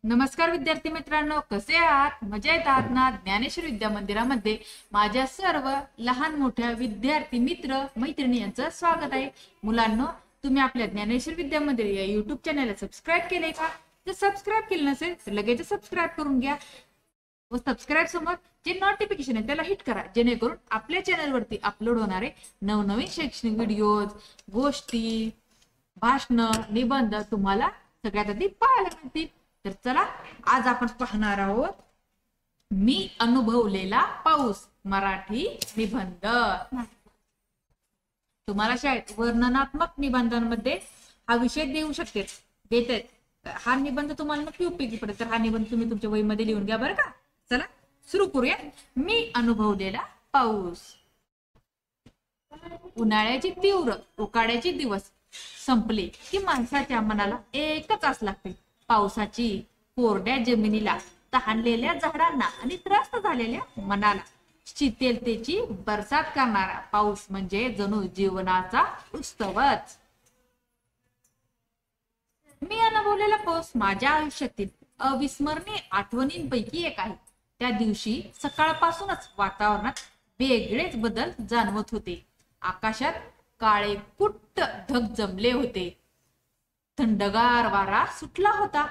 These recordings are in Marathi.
नमस्कार विद्यार्थी मित्रांनो, कसे आहात? मजेत आहात ना? ज्ञानेश्वर विद्या मंदिरामध्ये माझ्या सर्व लहान मोठ्या विद्यार्थी मित्र मैत्रिणी यांचं स्वागत आहे. मुलांनो, तुम्ही आपल्या ज्ञानेश्वर विद्या मंदिर या युट्यूब चॅनलला सबस्क्राईब केले का? जर सबस्क्राईब केलं नसेल तर लगेच सबस्क्राईब करून घ्या व सबस्क्राईब समोर जे नोटिफिकेशन आहे त्याला हिट करा, जेणेकरून आपल्या चॅनलवरती अपलोड होणारे नवनवीन शैक्षणिक व्हिडिओज, गोष्टी, भाषण, निबंध तुम्हाला सगळ्यात आधी पाहायला मिळतील. तर चला, आज आपण पाहणार आहोत मी अनुभवलेला पाऊस मराठी निबंध. तुम्हाला शाळेत वर्णनात्मक निबंधांमध्ये हा विषय देऊ शकते देते. हा निबंध तुम्हाला नक्की उपयोगी पडेल, तर हा निबंध तुम्ही तुमच्या वहीमध्ये लिहून घ्या बरं का. चला सुरू करूया. मी अनुभवलेला पाऊस. उन्हाळ्याची तीव्र उकाड्याचे दिवस संपले की माणसाच्या मनाला एकच आस लागते, पावसाची. कोरड्या जमिनीला, तहानलेल्या झाडांना आणि त्रस्त झालेल्या मनाला शीतलतेची बरसात करणारा पाऊस म्हणजे जणू जीवनाचा उत्सवच. मी अनुभवलेला पाऊस माझ्या आयुष्यातील अविस्मरणीय आठवणींपैकी एक आहे. त्या दिवशी सकाळपासूनच वातावरणात वेगळेच बदल जाणवत होते. आकाशात काळे कुट्ट ढग जमले होते. थंडगार वारा सुटला होता.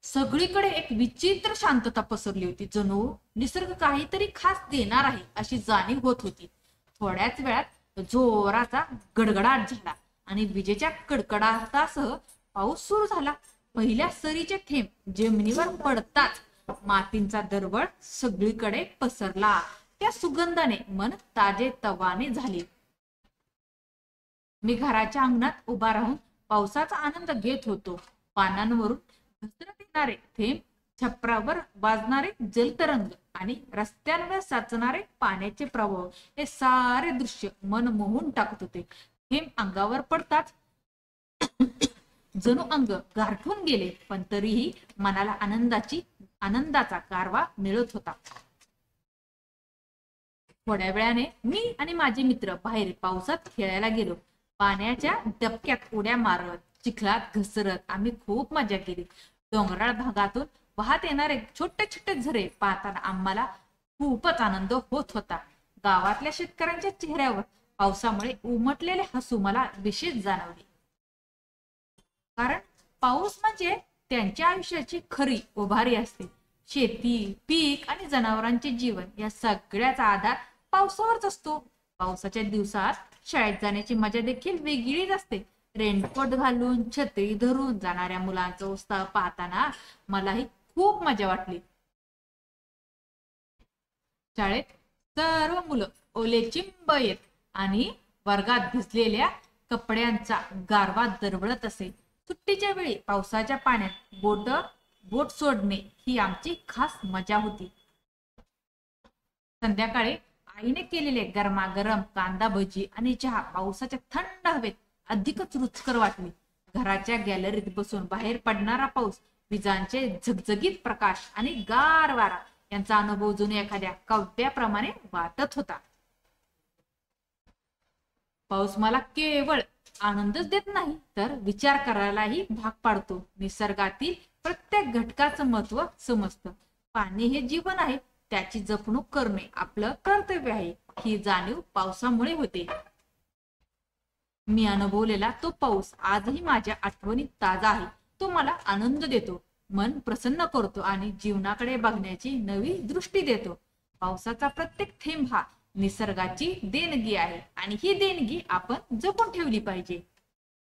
सगळीकडे एक विचित्र शांतता पसरली होती, जणू निसर्ग काहीतरी खास देणार आहे अशी जाणीव होत होती. थोड्याच वेळात जोराचा गडगडाट झाला आणि विजेच्या कडकडाटासह पाऊस सुरू झाला. पहिल्या सरीचे थेंब जमिनीवर पडताच मातींचा दरवळ सगळीकडे पसरला. त्या सुगंधाने मन ताजे तवाने झाले. मी घराच्या अंगणात उभा राहून पावसाचा आनंद घेत होतो. पानांवरून घसरत येणारे थेंब, छपरावर वाजणारे जलतरंग आणि रस्त्यांवर साचणारे पाण्याचे प्रवाह, हे सारे दृश्य मन मोहून टाकत होते. थेंब अंगावर पडताच जणू अंग गारठून गेले, पण तरीही मनाला आनंदाचा गारवा मिळत होता. थोड्या वेळाने मी आणि माझे मित्र बाहेर पावसात खेळायला गेलो. पाण्याच्या डबक्यात उड्या मारत, चिखलात घसरत आम्ही खूप मजा केली. डोंगराळ भागातून वाहत येणारे छोटे छोटे झरे पाहताना आम्हाला खूपच आनंद होत होता. गावातल्या शेतकऱ्यांच्या चेहऱ्यावर पावसामुळे उमटलेले हसू मला विशेष जाणवले, कारण पाऊस म्हणजे त्यांच्या आयुष्याची खरी उभारी असते. शेती, पीक आणि जनावरांचे जीवन या सगळ्याचा आधार पावसावरच असतो. पावसाच्या दिवसात शाळेत जाण्याची मजा देखील वेगळीच असते. रेनकोट घालून, छत्री धरून जाणाऱ्या मुलांचा उत्साह पाहताना मलाही खूप मजा वाटली. शाळेत सर्व मुलं ओलेचिंब येत आणि वर्गात भिजलेल्या कपड्यांचा गारवा दरवळत असे. सुट्टीच्या वेळी पावसाच्या पाण्यात बोट सोडणे ही आमची खास मजा होती. संध्याकाळी आईने केलेले गरमागरम कांदा भजी आणि चहा पावसाच्या थंड हवेत अधिकच रुचकर वाटली. घराच्या गॅलरीत बसून बाहेर पडणारा पाऊस, विजांचे झगझगीत प्रकाश आणि गार वारा यांचा अनुभव जणू एखाद्या काव्याप्रमाणे वाटत होता. पाऊस मला केवळ आनंदच देत नाही, तर विचार करायलाही भाग पाडतो. निसर्गातील प्रत्येक घटकाचं महत्व समजतं. पाणी हे जीवन आहे, त्याची जपणूक करणे आपलं कर्तव्य आहे, ही जाणीव पावसामुळे होते. मी अनुभवलेला तो पाऊस आजही माझ्या आठवणीत ताजा आहे. तो मला आनंद देतो, मन प्रसन्न करतो आणि जीवनाकडे बघण्याची नवी दृष्टी देतो. पावसाचा प्रत्येक थेंब हा निसर्गाची देणगी आहे आणि ही देणगी आपण जपून ठेवली पाहिजे.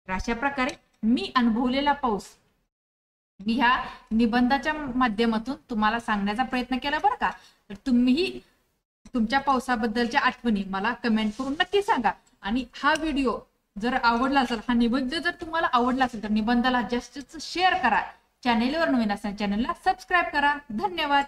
अशा प्रकारे मी अनुभवलेला पाऊस मी ह्या निबंधाच्या माध्यमातून तुम्हाला सांगण्याचा प्रयत्न केला बरं का. तर तुम्हीही तुमच्या पावसाबद्दलच्या आठवणी मला कमेंट करून नक्की सांगा. आणि हा व्हिडिओ जर आवडला असेल, हा निबंध जर तुम्हाला आवडला असेल तर निबंधाला जास्तीत शेअर करा. चॅनेलवर नवीन असेल चॅनेलला सबस्क्राईब करा. धन्यवाद.